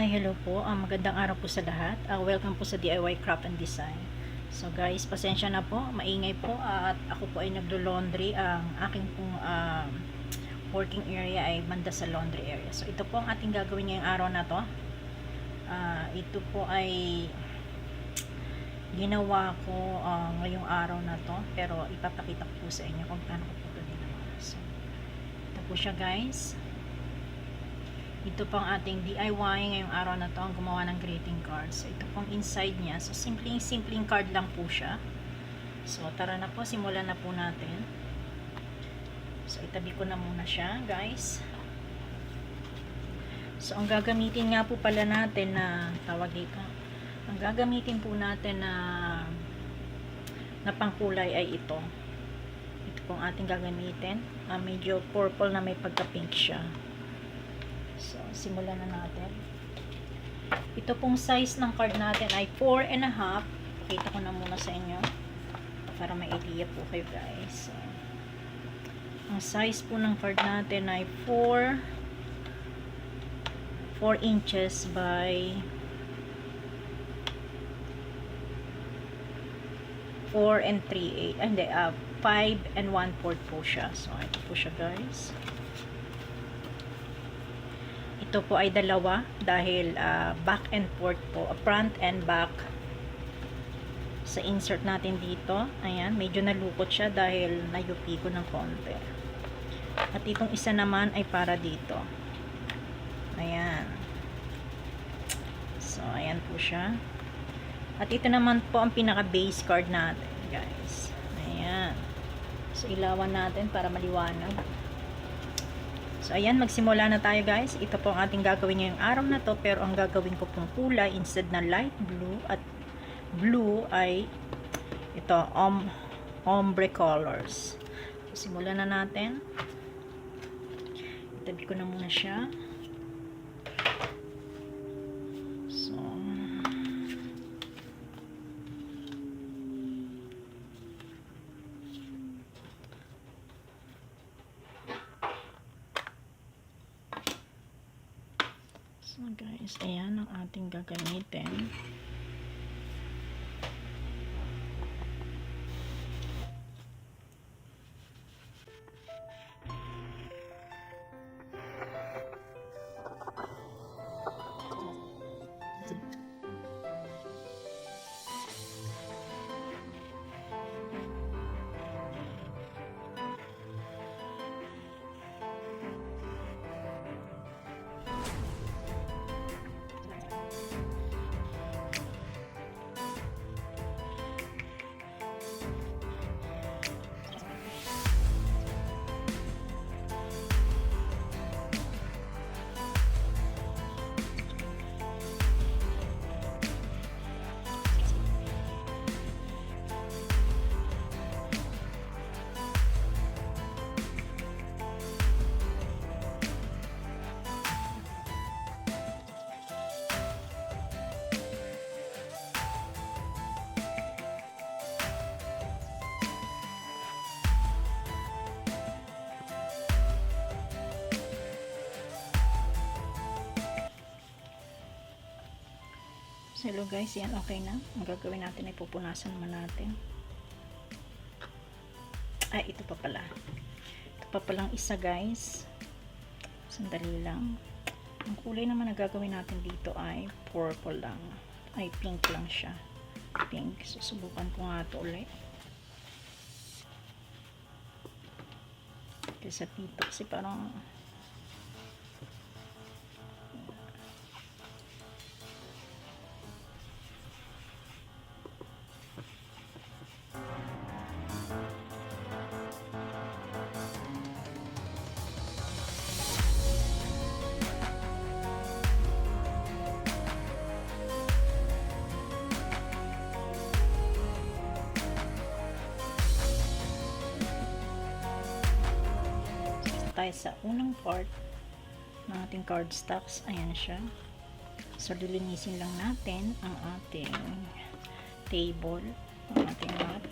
Hi, hello po. Magandang araw po sa lahat. Welcome po sa DIY Craft and Design. So guys, pasensya na po, maingay po at ako po ay naglo-laundry. Ang aking pong working area ay banda sa laundry area. So ito po ang ating gagawin ngayong araw na to. Ito po ay ginawa ko ngayong araw na to, pero ipapakita ko po sa inyo kung paano ko po ito ginawa. So ito po siya guys. Ito pang ating DIY ngayong araw na to, ang gumawa ng greeting cards. So, ito pong inside niya. So, simpleng card lang po siya. So, tara na po, simulan na po natin. So, itabi ko na muna siya, guys. So, ang gagamitin nga po pala natin na, tawag dito, ang gagamitin po natin na pangkulay ay ito. Ito pong ating gagamitin. Medyo purple na may pagka-pink siya. So, simulan na natin. Ito pong size ng card natin ay 4.5. Pakita ko na muna sa inyo para may idea po kayo guys. So, ang size po ng card natin ay 4 inches by 4 and 3/8. Hindi, 5 and 1/4 po siya. So, ito po siya guys. Ito po ay dalawa dahil back and forth po, front and back sa insert natin dito. Ayan, medyo nalukot siya dahil nayupi ko ng konti. At itong isa naman ay para dito. Ayan. So, ayan po siya. At ito naman po ang pinaka base card natin, guys. Ayan. So, ilawan natin para maliwanag. So, ayan, magsimula na tayo guys. Ito po ang ating gagawin ngayong araw na to, pero ang gagawin ko pong kulay, instead na light blue at blue ay ito, ombre colors. So, simulan na natin. Itabi ko na muna siya. So, guys, ayan ang ating gagamitin. So, hello guys, yan okay na. Ang gagawin natin ay pupunasan naman natin. Ay, ito pa pala. Ito pa palang isa guys. Sandali lang. Ang kulay naman na gagawin natin dito ay purple lang. Ay, pink lang siya. Pink. Susubukan ko nga ito ulit. Kasi dito kasi parang tayo sa unang part ng ating cardstocks. Ayan siya. So, lilinisin lang natin ang ating table, ang ating mat.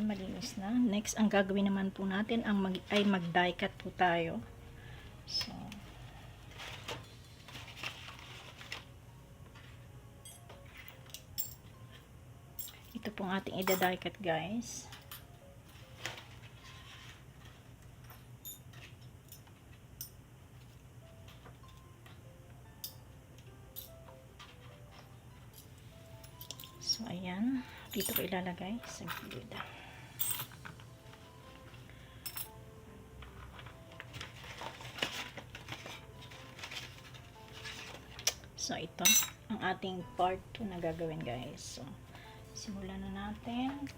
malinis na. Next, ang gagawin naman po natin ay mag-die cut po tayo. So, ito pong ating ida-die cut, guys. So, ayan. Dito ko ilalagay sa gilid. So, ito ang ating part 2 na gagawin, guys. So, simulan na natin.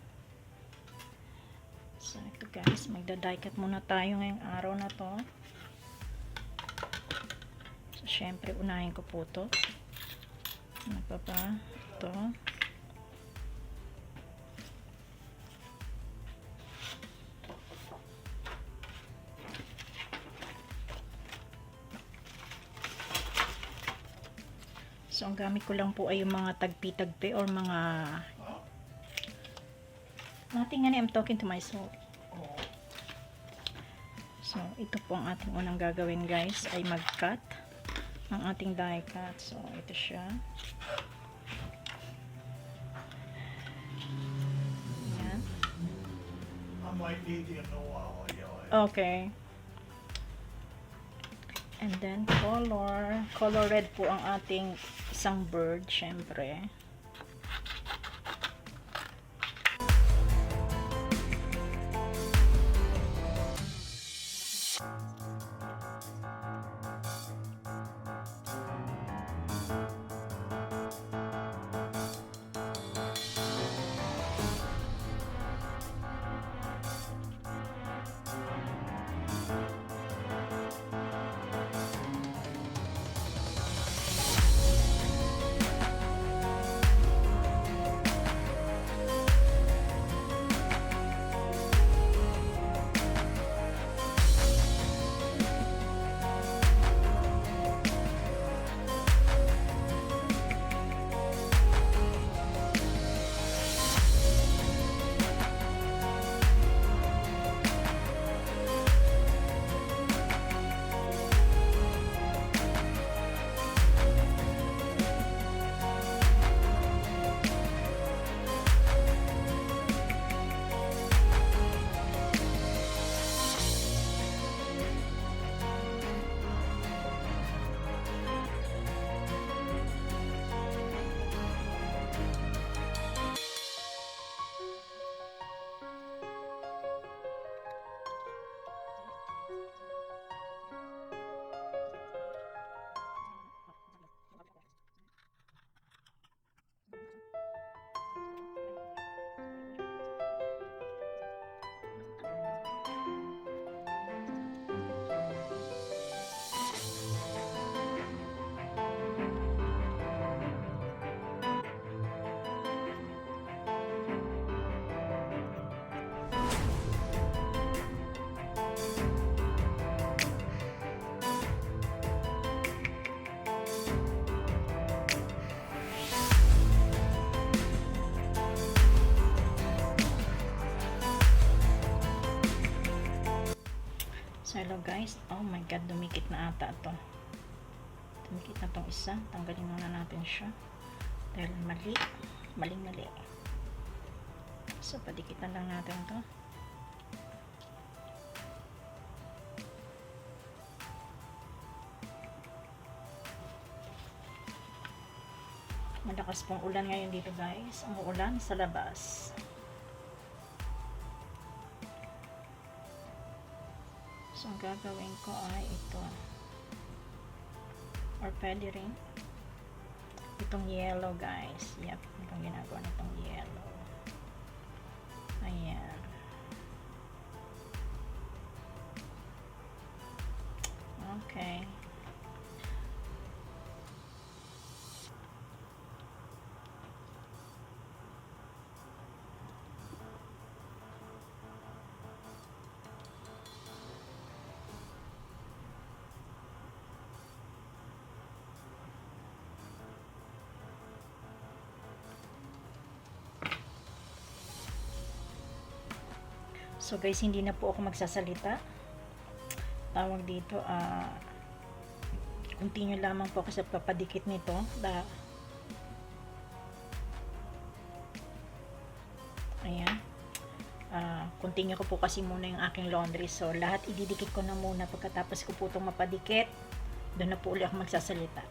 So, ito guys, magda-die cut muna tayo ngayong araw na to. So, syempre, unahin ko po to. Ano pa ba? Ito. So, ang gamit ko lang po ay yung mga tagpi-tagpi or mga nothing nga, I'm talking to myself. So, ito po ang ating unang gagawin, guys, ay mag-cut ang ating die cut. So, ito siya. Ayan. I might need you in a while. Okay. And then, color. Color red po ang ating isang bird, syempre. So, hello guys. Oh my god, dumikit na ata to. Dumikit na tong isa. Tanggalin muna natin siya. Dahil mali. Maling-mali. So, padikitan lang natin to. Malakas pong ulan ngayon dito guys. Umuulan sa labas. So, ang gagawin ko ay ito. Or pwede rin. Itong yellow, guys. Yep, itong ginagawa nitong yellow. Ayan. Okay. So guys, hindi na po ako magsasalita. Tawag dito, continue lamang po ako sa papadikit nito. Ayan. Continue ko po kasi muna yung aking laundry. So lahat ididikit ko na muna pagkatapos ko po itong mapadikit. Doon na po ulit ako magsasalita.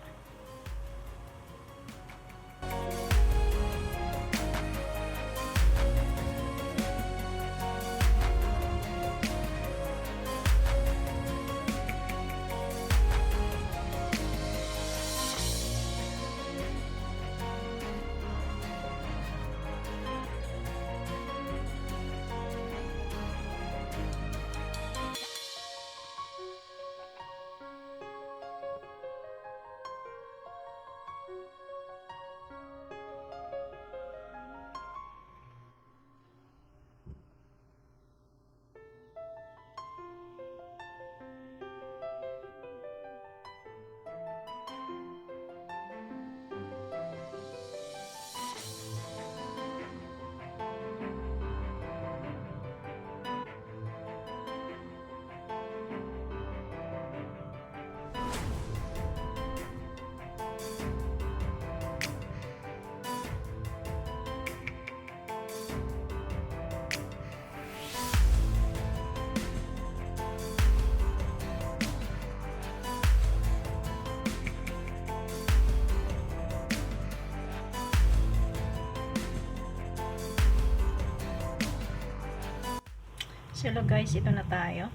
So guys, ito na tayo.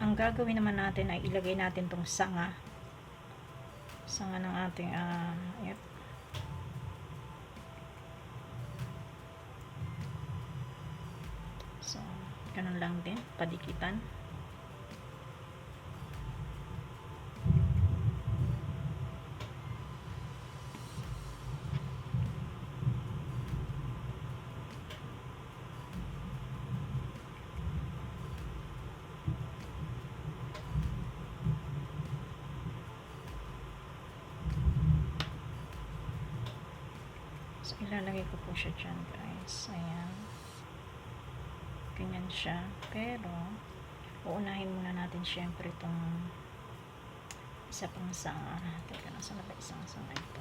Ang gagawin naman natin ay ilagay natin tong sanga ng ating yep. So ganun lang din, padikitan. So, ilalagay ko po siya dyan, guys. Ayan. Ganyan siya. Pero, uunahin muna natin syempre itong isa pang sanga. Teka, nasa na ba isang sanga ito?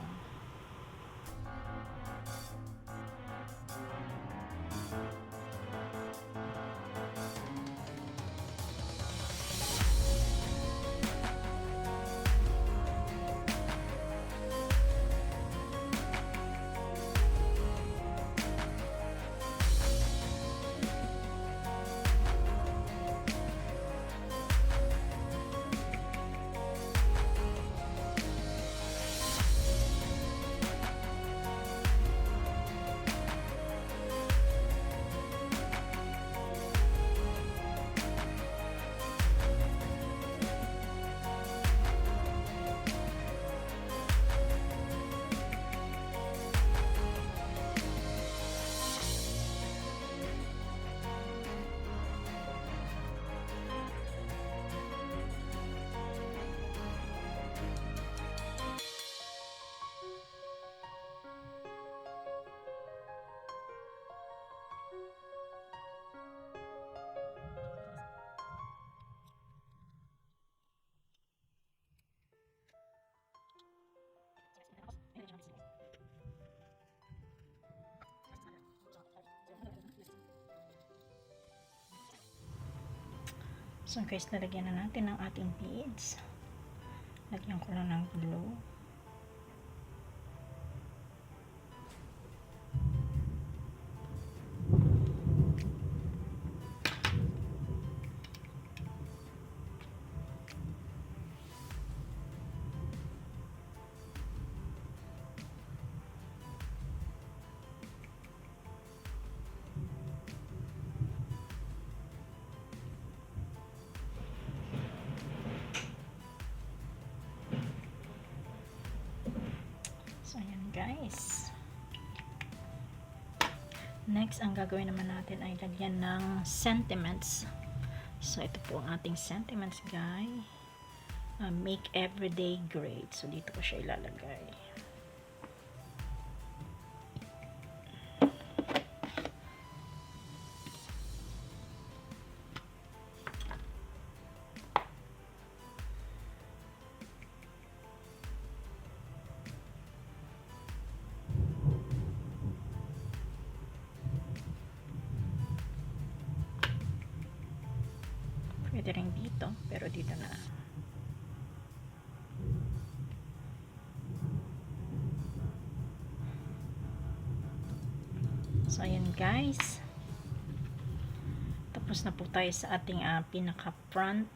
So guys, lalagyan na natin ang ating beads. Lagyan ko lang ng glue. So, ayan guys. Next, ang gagawin naman natin ay lagyan ng sentiments. So, ito po ang ating sentiments, guys. Make everyday great. So, dito ko siya ilalagay. Pwede rin dito, pero dito na. So, ayan guys. Tapos na po tayo sa ating pinaka-front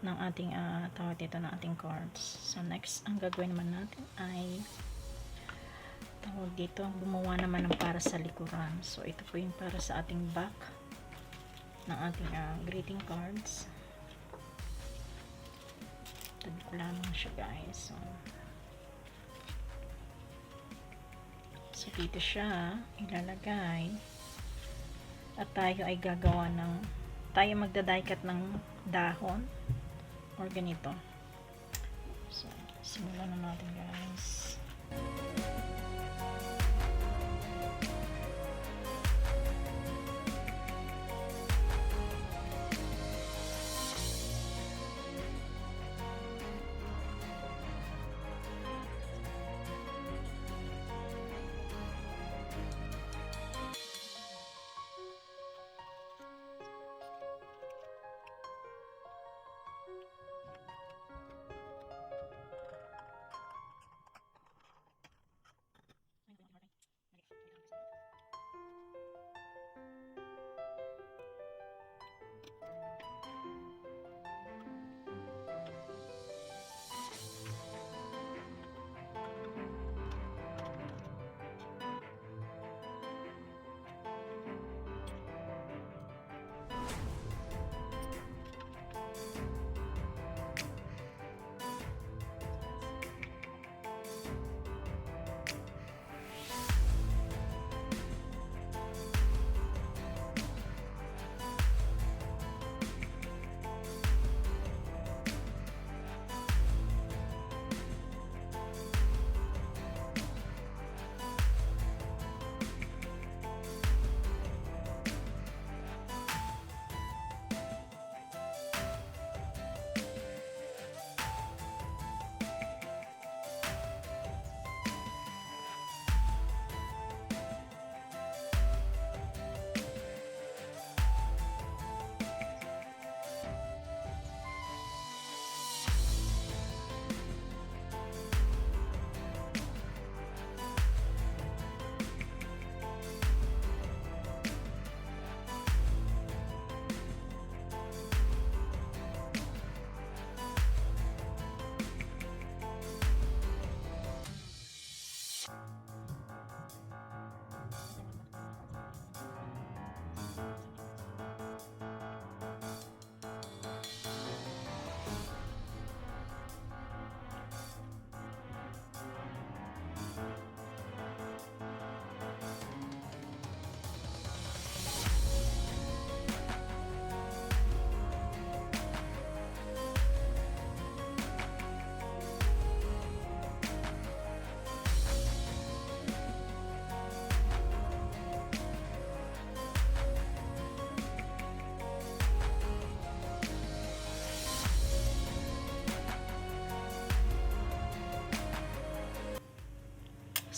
ng ating tawag dito ng ating cards. So, next, ang gagawin naman natin ay tawag dito, gumawa naman ng para sa likuran. So, ito po yung para sa ating back ng ating greeting cards. Tabi ko lamang siya guys. So dito siya ilalagay at tayo ay gagawa ng magdadaykat ng dahon or ganito. So simulan na natin guys.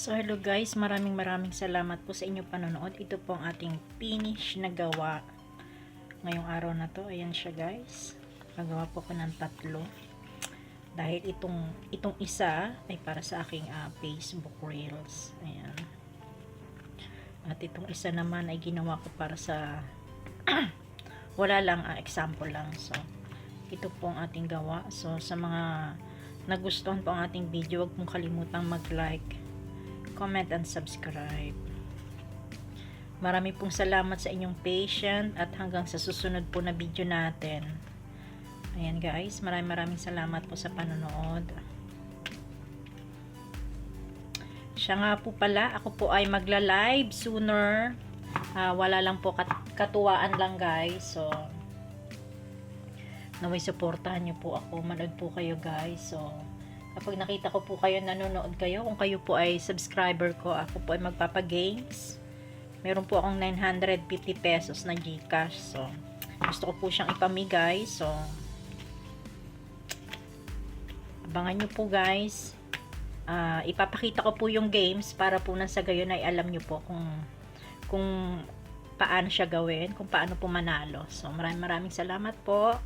So hello guys, maraming salamat po sa inyong panonood. Ito po ang ating finish na gawa ngayong araw na to. Ayan siya guys. Nagawa po ko ng 3. Dahil itong isa ay para sa aking Facebook Reels. Ayan. At itong isa naman ay ginawa ko para sa wala lang, example lang. So ito po ang ating gawa. So sa mga nagustuhan po ang ating video, huwag pong kalimutang mag-like, comment and subscribe. Marami pong salamat sa inyong patient at hanggang sa susunod po na video natin. Ayan guys, maraming salamat po sa panonood. Siya nga po pala, ako po ay magla-live sooner. Wala lang po katuwaan lang guys. So naway supportahan niyo po ako, manood po kayo guys. So kapag nakita ko po kayo, nanonood kayo, kung kayo po ay subscriber ko, ako po ay magpapagames. Meron po akong 950 pesos na GCash. So, gusto ko po siyang ipamigay. So, abangan nyo po guys. Ipapakita ko po yung games para po nang sa gayon ay alam nyo po kung paano siya gawin, kung paano po manalo. So, maraming salamat po.